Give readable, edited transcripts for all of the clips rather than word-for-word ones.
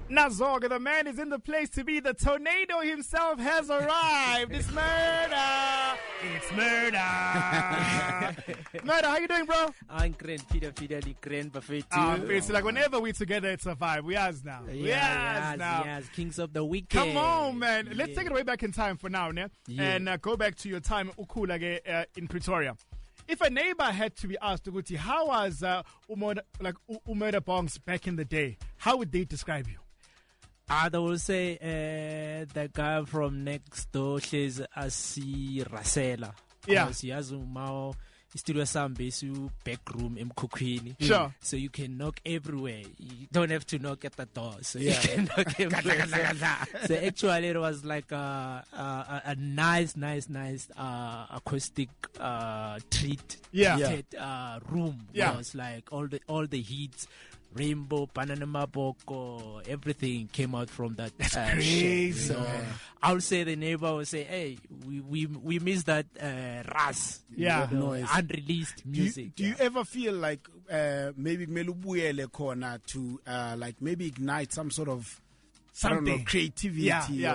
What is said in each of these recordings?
Nazog, the man is in the place to be. The tornado himself has arrived. It's murder. It's murder. Murder, how you doing, bro? I'm grand, Peter, grand buffet too. It's like whenever we're together, it's a vibe. We are now. Yes, kings of the weekend. Come on, man. Let's take it way back in time for now, yeah? And go back to your time in Pretoria. If a neighbor had to be asked, Uguti, how was Umurda Bongs back in the day? How would they describe you? They will say the guy from next door says Asi Rasela. Yeah. He has studio sambesu back room in Kukwini. Sure. So you can knock everywhere. You don't have to knock at the door. So you can knock everywhere. So actually it was like a nice acoustic treated room. Yeah. It was like all the hits, Rainbow, Banana Maboko, everything came out from that. That's crazy. So I would say the neighbor will say, "Hey, we miss that Ras, noise, unreleased music." Do you ever feel like maybe Melubuyele corner to like maybe ignite some sort of creativity?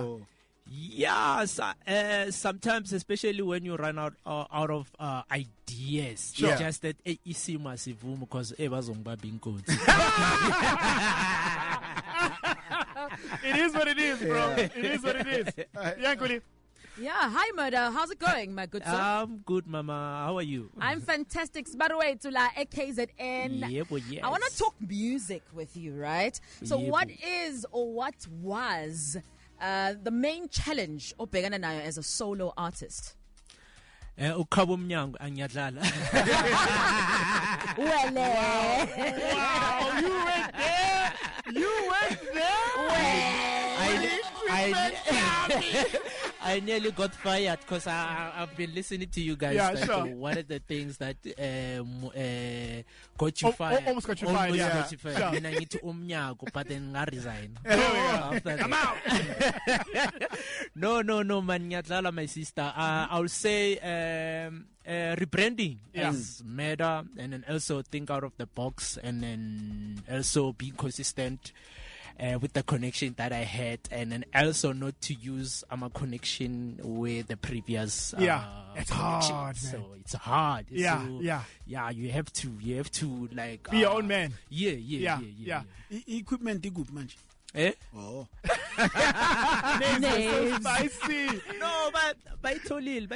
Yeah, sometimes, especially when you run out of ideas. Sure. Just that isima sivumo because bazongba being good. It is what it is, bro. It is what it is. Yankuli. Yeah, hi Murder. How's it going, my good sir? I'm good, Mama. How are you? I'm fantastic. By the way, to la KZN. Yes. I want to talk music with you, right? So what is or what was the main challenge obhekana nayo as a solo artist? Ukhaba umnyango angiyadlala. Well, Wow, you went there. I nearly got fired because I've been listening to you guys. Yeah, sure. What are the things that got you fired? Almost got you fired. Yeah. Got you fired. Sure. Then I need to umnyago, but then I resign. Come out. No, man. Nyadlala, my sister. I'll say rebranding as Murder, and then also think out of the box, and then also be consistent with the connection that I had, and then also not to use my connection with the previous it's connection. hard, man. So it's hard. Yeah. You have to like be your own man. Yeah. Equipment good man. Eh? Oh. Names are so spicy. No, but bayitholile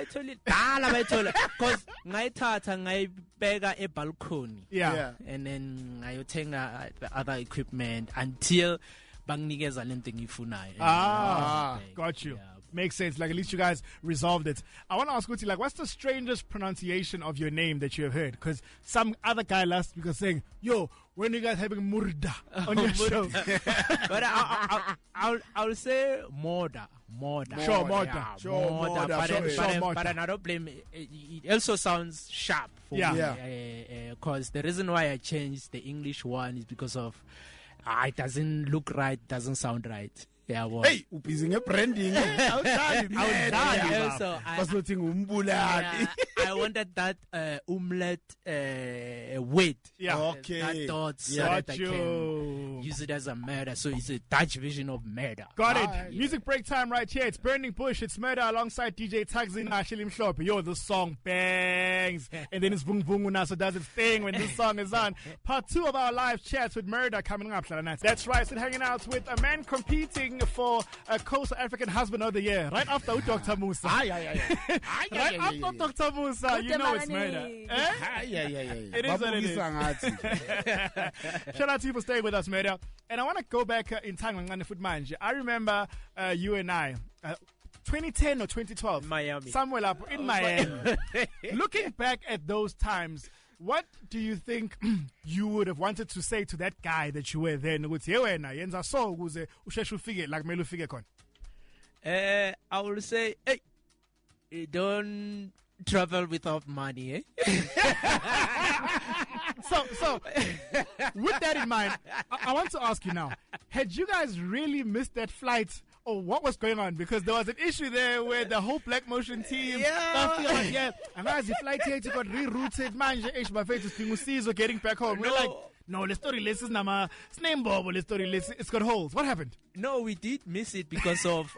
dala bayithola because ngayithatha ngayibeka ebalcony. Yeah. And then ngayothenga other equipment until banginikeza lento engiyifunayo. Got you. Yeah. Makes sense. Like, at least you guys resolved it. I want to ask Uti, like, what's the strangest pronunciation of your name that you have heard? Because some other guy last week was saying, "Yo, when you guys having murda on your show?" But I'll say Morda. Sure, Morda. Yeah, Sure, Morda. But I don't blame it. It also sounds sharp for me. Because the reason why I changed the English one is because of it doesn't look right, doesn't sound right. Yeah, well. Hey, upizing branding. I wanted that umlet weight. Yeah. Okay. That dot so Got that I you. can use it as a murder. So it's a Dutch version of murder. Got it. Music break time right here. It's Burning Bush. It's Murder alongside DJ Tagzin Ashilim Shop. Yo, this song bangs. And then it's Vung Vung Unasa does its thing when this song is on. Part 2 of our live chats with Murder coming up. That's right. Still hanging out with a man competing for a Coastal African Husband of the Year. Right after Dr. Musa. Right after Dr. Musa, you know it's Murder. It is what it is. Shout out to you for staying with us, Murder. And I want to go back in time on Foot Manje. I remember you and I, 2010 or 2012, Miami. somewhere up in Miami. Looking back at those times, what do you think you would have wanted to say to that guy that you were then? I will say, hey, don't travel without money, eh? So, with that in mind, I want to ask you now, had you guys really missed that flight? Or what was going on? Because there was an issue there where the whole Black Motion team, and as the flight here got rerouted, man, my face is getting back home. We're like, no, the story list is nama Snambobo, the story list, it's got holes. What happened? No, we did miss it because of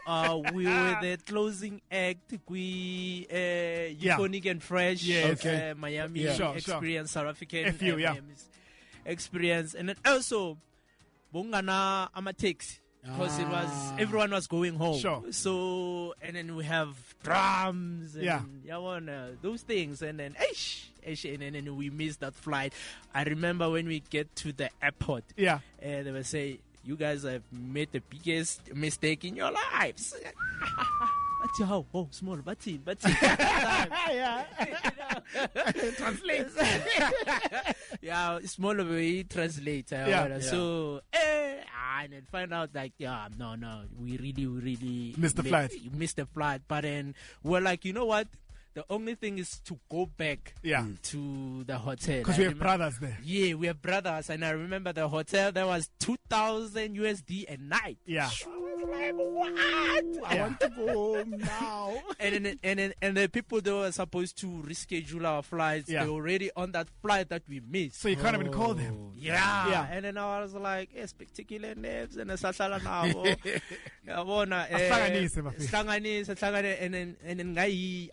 we were the closing act. We Euphonic and Fresh, Yes. Okay. Miami Yeah. Sure. experience, South African FU, yeah. Miami's experience, and then also Bongana Amatex. Because it was everyone was going home. Sure. So and then we have drums and Yeah. those things, and then and then we missed that flight. I remember when we get to the airport, Yeah. they will say, "You guys have made the biggest mistake in your lives." But how? Oh, small, but Yeah. translate. Yeah, small way translate. Yeah. So, and then find out like, no, we really Missed the flight. Missed the flight. But then we're like, you know what? The only thing is to go back Yeah. to the hotel. Because we have brothers there. Yeah, we have brothers, and I remember the hotel. That was 2,000 USD a night. Yeah. Like, what? I want to go home now. And the people that were supposed to reschedule our flights, Yeah. they're already on that flight that we missed. So you can't even call them. Yeah. Yeah. And then I was like, spectacular names and sasala nabo. Yabona, Asihlanganise, bafethu. Hlanganise, and then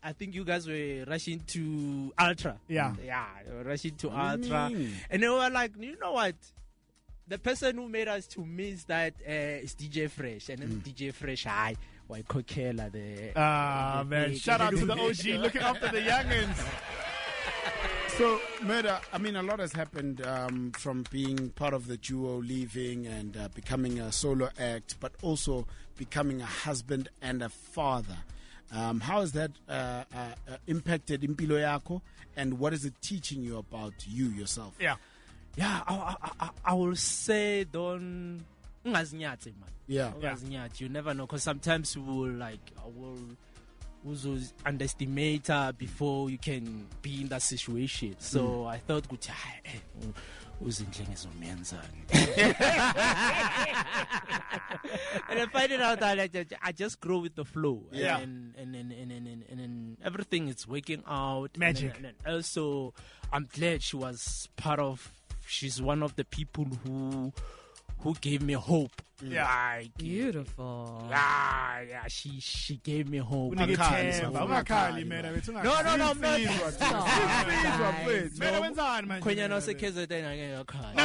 I think you guys were rushing to Ultra. Yeah. Yeah, they were rushing to Ultra. And they were like, you know what? The person who made us to miss that is DJ Fresh. And then DJ Fresh, why Kokela the Man, shout out to the OG looking after the youngins. So, Murder, I mean, a lot has happened from being part of the duo, leaving and becoming a solo act, but also becoming a husband and a father. How has that impacted impilo yako, and what is it teaching you about you yourself? Yeah. Yeah, I will say don't ungazinyathe man. Yeah. Ungazinyathe. You never know, because sometimes you will also underestimate before you can be in that situation. So I thought good and I find it out that I just grow with the flow. Yeah. And everything is working out. Magic. And also I'm glad she's one of the people who gave me hope. Yeah. Like, Beautiful. yeah, she gave me hope. Ungakhali, man. No. Mera wenzani manje? Khwenyana oseKZN angeke akhala.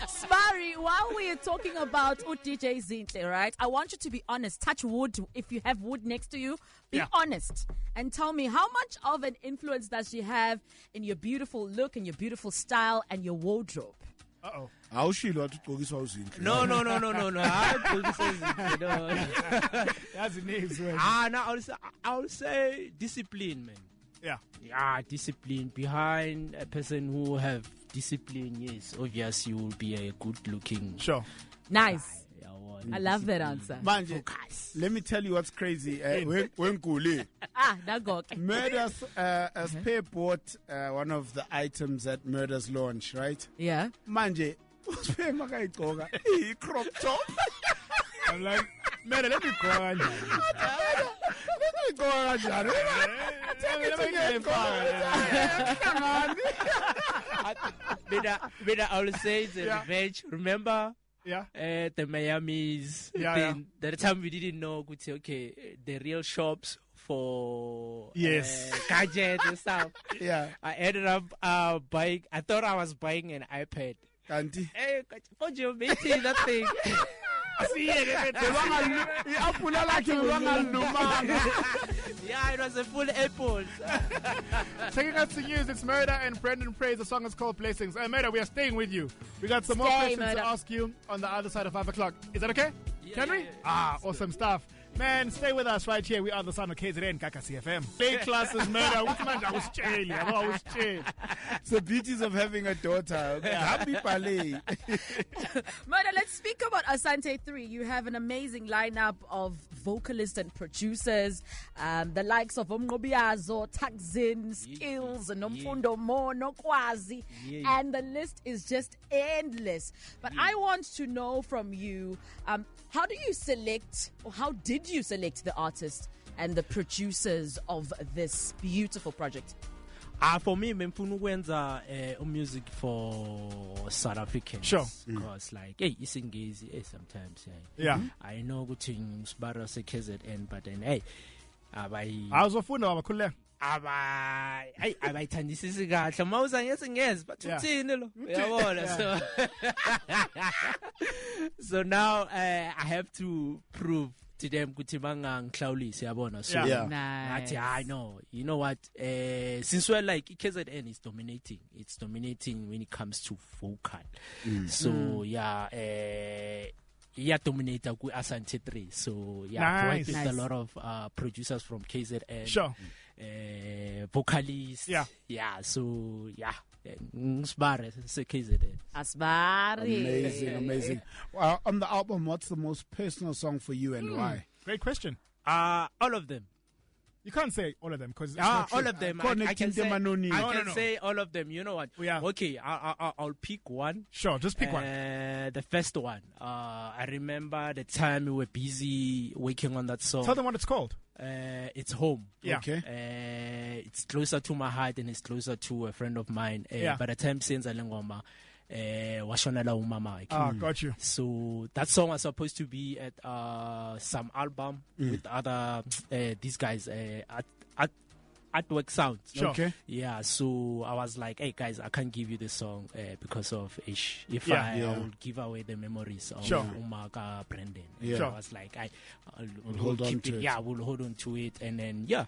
Spari, while we are talking about DJ Zinhle, right? I want you to be honest. Touch wood if you have wood next to you. Be honest and tell me how much of an influence does she have in your beautiful look and your beautiful style and your wardrobe? Uh-oh. Awushilo wathi ugqokiswa uzinhle. No. Hayi Zinhle, no. That's the names, man. No, I would say discipline, man. Yeah. Yeah, discipline. Behind a person who have discipline, yes, obviously you will be a good looking. Sure. Nice. I love that answer. Manje, let me tell you what's crazy. When Kuli, Nagoke. Murders as Pay bought one of the items at Murders launch, right? Yeah. Manje, uSpay makayigqoka crop top. I'm like, man, let me go on. I will say it's a revenge. Remember? Yeah. The Miami's thing. The time we didn't know, we say, okay, the real shops for gadgets and stuff. Yeah. I ended up buying. I thought I was buying an iPad. Kanti. Hey, what you making that thing? Yeah, it was a full Apple. Taking us to news, it's Murder and Brendan Praise. The song is called Blessings. Murder, we are staying with you. We got some more questions to ask you on the other side of 5 o'clock. Is that okay? Can we? Awesome stuff. Man, stay with us right here. We are the sound of KZN, Kakasi FM. Big classes, Murder. I was chilling. It's the beauties of having a daughter. Happy ballet. Murder, let's speak about Asante 3. You have an amazing lineup of vocalists and producers, the likes of Umngobiazo, Takzin, Skills, Nomfundo Mo, Nokwazi, and the list is just endless. But I want to know from you, how do you select, or how did you select the artists and the producers of this beautiful project? For me, memfuna ukwenza music for South Africans. Sure. Because like, hey, isingisi, hey, sometimes, Yeah. I know ukuthi ngisibara se KZN, but then hey, Awuzofunda wabakhuleka. abayithandisisi kahle mawuza ngesingezi bathuthini lo uyabona so now I have to prove to them ukuthi bangangihlawulisi yabona so Nice. I know, you know what, since we're like KZN is dominating when it comes to vocal. So dominator ku Asante 3. So I worked with a lot of producers from KZN. Sure. Vocalists. So Sbare, KZN. Asbari. Amazing. On the album, what's the most personal song for you and why? Great question. All of them. You can't say all of them because all of them. I can say all of them. You know what? Yeah. Okay, I'll pick one. Sure, just pick one. The first one. I remember the time we were busy working on that song. Tell them what it's called. It's Home. Yeah. Okay. It's closer to my heart and it's closer to a friend of mine. By the time since Alengoma, washonela umama. Got you. So that song was supposed to be at some album with other these guys Artwork Sound. Sure. Okay. Yeah, so I was like, hey guys, I can't give you this song because of Ish. If Yeah. I will give away the memories of Sure. Umaka Brendan. Yeah. Sure. I was like, we'll hold on keep to it. it. Yeah, we'll hold on to it, and then yeah.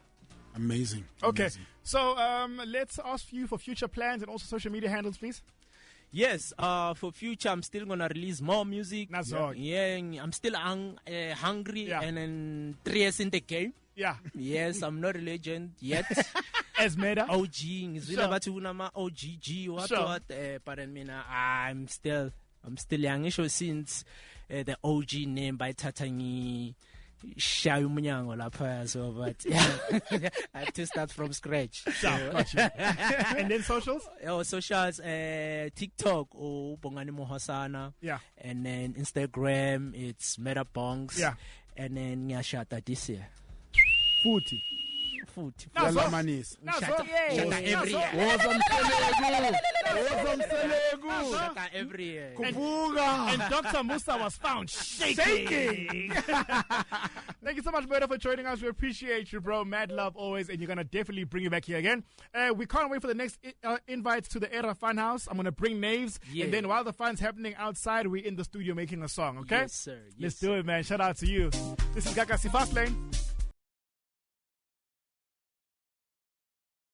Amazing. Okay. Amazing. So let's ask you for future plans and also social media handles, please. Yes, for future, I'm still gonna release more music. That's all. Yeah, I'm still hungry, Yeah. and then 3 years in the game. Yeah. Yes, I'm not a legend yet. As Meda. OG, ngizwile bathi kunama OGG what Sure. what, but I mean, I'm still young. Ngisho since the OG name by Tatangi Shaya umunyango lapha, so but yeah, I have to start from scratch. Sure. Got you. And then socials? Socials, TikTok or Bongani Mohosana. Yeah. And then Instagram, it's Meta Bongs. Yeah. And then Nyashata this year. 40. That's all. Manis. Shata every year. Shata every year. And Dr. Musa was found shaking. Thank you so much, Meda, for joining us. We appreciate you, bro. Mad love always, and you're going to definitely bring you back here again. We can't wait for the next invites to the Era Funhouse. I'm going to bring Naves, and then while the fun's happening outside, we're in the studio making a song, okay? Yes, sir. Yes, Let's do it, man. Shout out to you. This is Gakasi Fastlane.